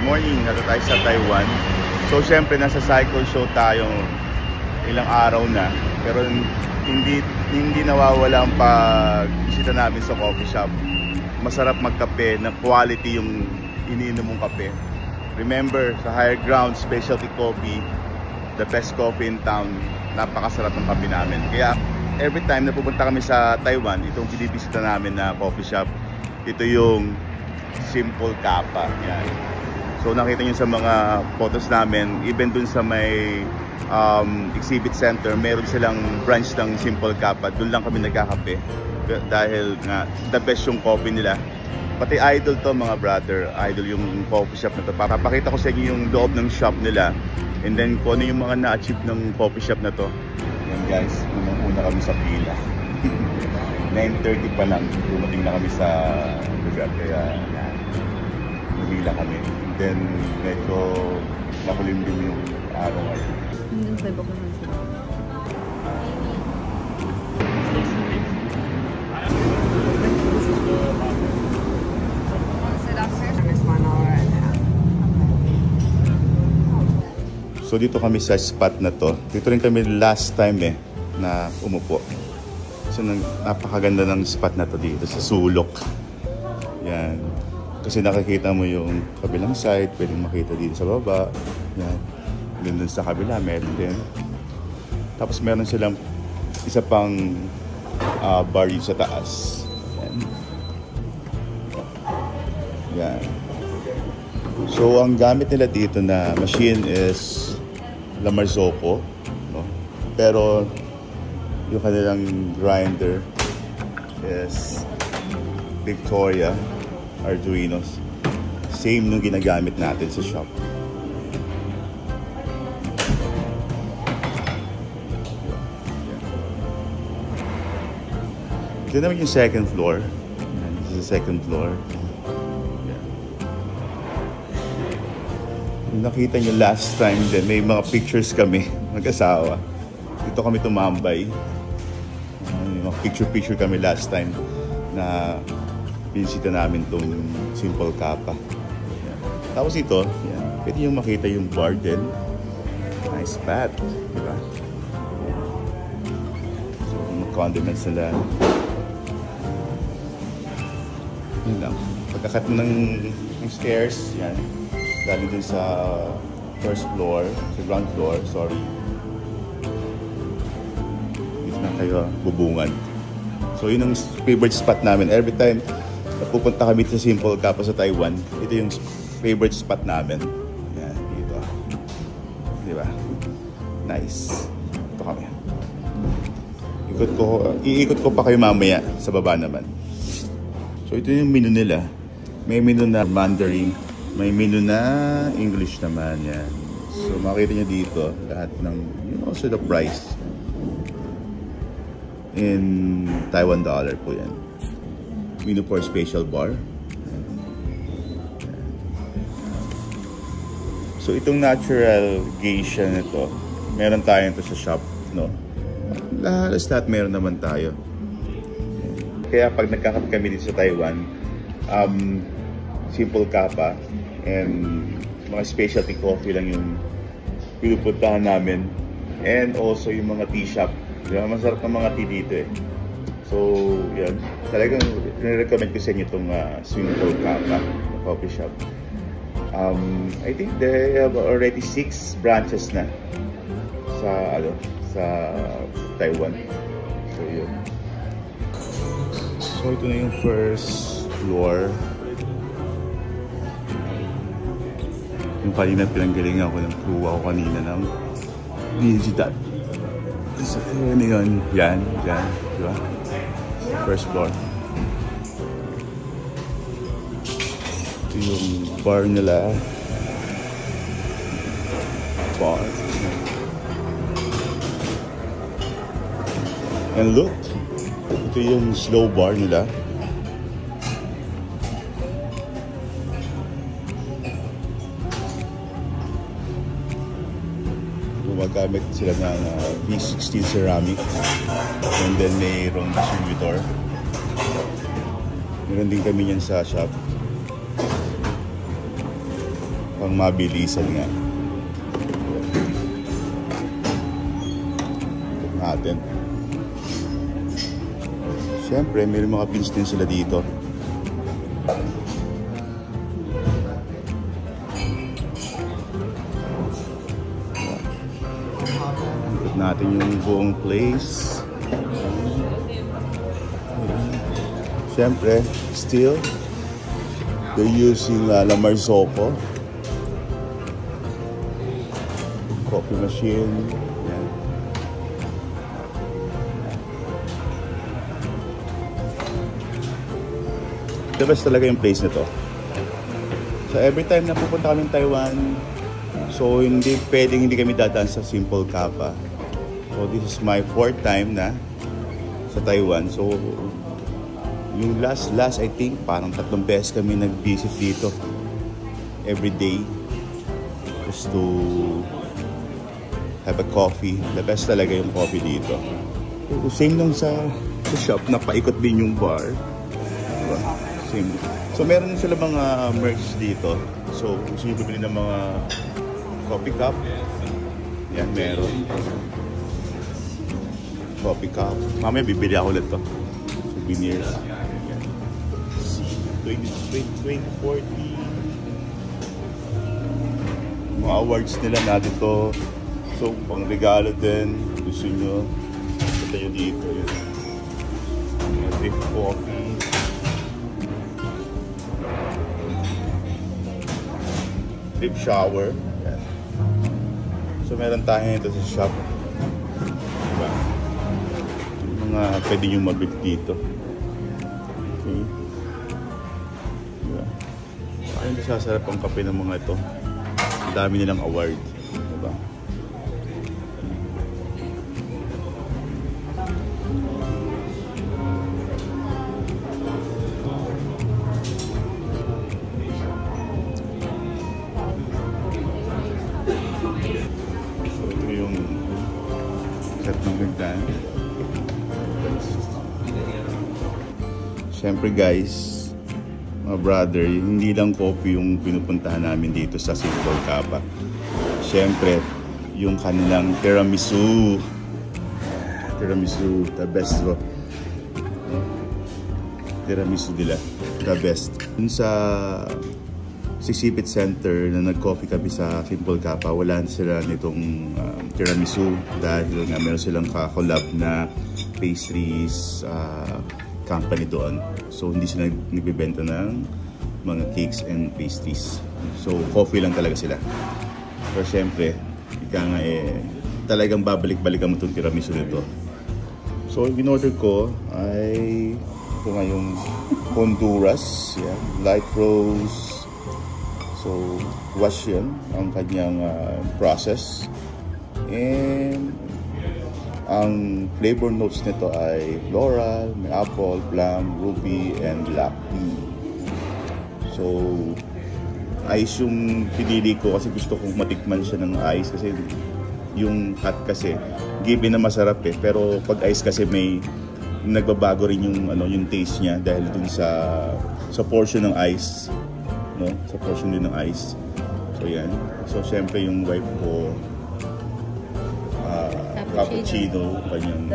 morning, nato tayo sa Taiwan. So syempre nasa cycle show tayo ilang araw na, pero hindi nawawala ang pagbisita namin sa coffee shop. Masarap magkape, na quality yung iniinom mong kape. Remember, sa Higher Ground Specialty Coffee, the best coffee in town. Napakasarap ng kape namin. Kaya every time na pupunta kami sa Taiwan, itong binibisita namin na coffee shop, ito yung Simple Kappa. Yan. So nakita nyo sa mga photos namin, even dun sa may exhibit center, meron silang branch ng Simple Kappa. Dun lang kami nagkakape dahil nga the best yung coffee nila. Pati idol to mga brother, idol yung coffee shop na to. Papakita ko sa inyo yung loob ng shop nila, and then kung ano yung mga na-achieve ng coffee shop na to. Yan guys, unang-una kami sa pila. 9:30 pa lang dumating na kami sa lugar, kaya pila kami. Then medyo makulimlim yung araw ngayon. So dito kami sa spot na to. Dito rin kami last time na umupo. So napakaganda ng spot na to dito sa sulok. Yan. Kasi nakikita mo yung kabilang side, pwedeng makita dito sa baba. Yan. Dun sa kabila, meron din. Tapos meron silang isa pang bar sa taas. Yan. Yan. So ang gamit nila dito na machine is La Marzocco, no? Pero yung kanilang grinder is Victoria Arduinos. Same nung ginagamit natin sa shop. Ito naman yung second floor. This is the second floor. Nakita nyo last time din, may mga pictures kami mag-asawa. Dito kami tumambay. May mga picture kami last time na pinisita namin itong Simple Kappa. Yan. Tapos ito, yan, pwede nyo makita yung bar din. Nice spot, diba? So, yung condiments nila. Yun lang. Pagkakat mo ng stairs, yan. Galing dun sa first floor, sa ground floor, sorry. Dito na kayo bubungan. So yun ang favorite spot namin. Every time napupunta kami sa Simple Kappa sa Taiwan, ito yung favorite spot namin. Yan, dito. Diba? Nice. Ito kami. Iikot ko pa kayo mamaya sa baba naman. So ito yung menu nila. May menu na Mandarin. May menu na English naman, yan. So makita nyo dito lahat ng, also the price in Taiwan dollar po yan. Menu for special bar. So itong natural geisha nito, meron tayo ito sa shop, no? Lahat meron naman tayo. Kaya pag nagkakape kami dito sa Taiwan, Simple Kappa and mga specialty coffee lang yung pinupuntahan namin, and also yung mga tea shop. Masarap ng mga tea dito eh. So yan, talagang recommend ko sa inyo itong Simple Kappa coffee shop. I think they have already 6 branches na sa Taiwan. So yun. So ito na yung first floor. Yung kanina pinanggalingan ko ng kuha ko kanina ng digital. So ano yun? Yan. Diba? First floor. Ito yung bar nila. Bar. And look, ito yung slow bar nila. Gumagamit sila ng V16 ceramic, and then mayroong distributor. Meron din kami yan sa shop. Pang mabilisan nga. Natin. Siyempre, may mga pins din sila dito. Ikot natin yung buong place. Siyempre, still, they're using La Marzocco. Coffee machine. Yan. The best talaga yung place nito. So every time na pupunta kami ng Taiwan, so hindi pwedeng hindi kami dadaan sa Simple Kappa. So this is my 4th time na sa Taiwan. So yung last I think parang 3 beses kami nag-visit dito every day just to have a coffee. The best talaga yung coffee dito. So, same nung sa shop, napaikot din yung bar. Diba? Same. So meron sila mga merch dito. So gusto nyo bibili ng mga coffee cup. Yan, meron. Coffee cup. Mamaya bibili ako ulit to. Souvenirs. Yan. 2040. Mga awards nila natin to. So pang regalo din. Gusto nyo. Ito nyo dito. Yan. Mga drip coffee. Drip shower. Yan. So meron tayo nito sa shop. Diba? Mga pwede nyo mabit dito. Okay. Diba? Ay, hindi sasarap ang kape ng mga ito. Ang dami nilang award. Diba? Siyempre guys, mga brother, hindi lang coffee yung pinupuntahan namin dito sa Simple Kappa. Siyempre, yung kanilang tiramisu. Tiramisu, the best bro. Tiramisu nila, the best. Dun sa Sisipit Center na nag-coffee kami sa Simple Kappa, wala sila nitong tiramisu dahil nga meron silang ka-collab na pastries company doon. So hindi sila nagbibenta ng mga cakes and pastries. So coffee lang talaga sila. Pero syempre, ika nga talagang babalik-balikan mo itong tiramisu nito. So in-order ko ay ito nga yung Honduras, yeah, light rose. So wash yun ang kanyang process. And ang flavor notes nito ay floral, may apple, plum, ruby, and black tea. So, ice yung pinili ko kasi gusto kong matikman siya ng ice kasi yung hot kasi given na masarap pero pag ice kasi may nagbabago rin yung yung taste niya dahil dun sa portion ng ice, no? Sa portion din ng ice. So yan. So syempre yung wife ko cappuccino, kanyang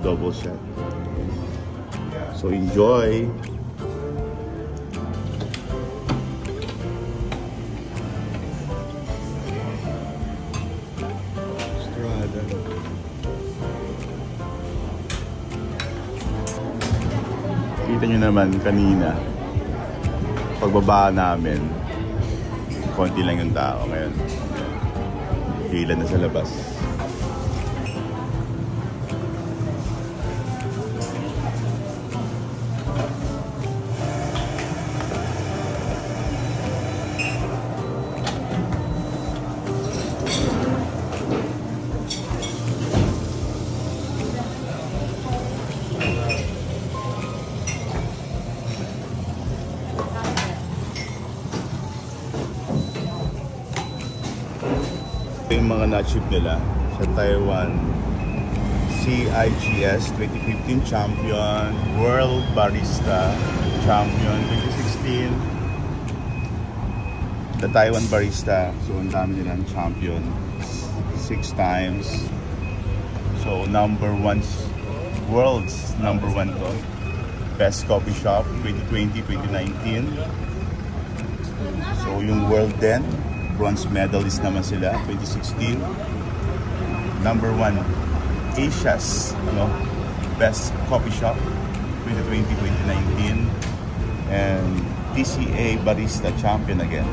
double shot. So enjoy. Strada. Kita nyo naman kanina, pagbaba namin, konti lang yung tao ngayon. Hila na sa labas. Yung mga na-achieve nila sa Taiwan CIGS 2015 champion, World Barista champion 2016, The Taiwan Barista. So, ang dami nilang champion. 6 times. So, world's number 1 to. Best coffee shop 2020, 2019. So, yung world din, bronze medalist naman sila 2016. Number 1, Asia's best coffee shop 2020, 2019. And TCA Barista champion again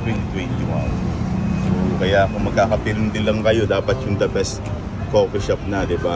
2021. So, kaya kung magkakapiling din lang kayo, dapat yung the best coffee shop na, di ba?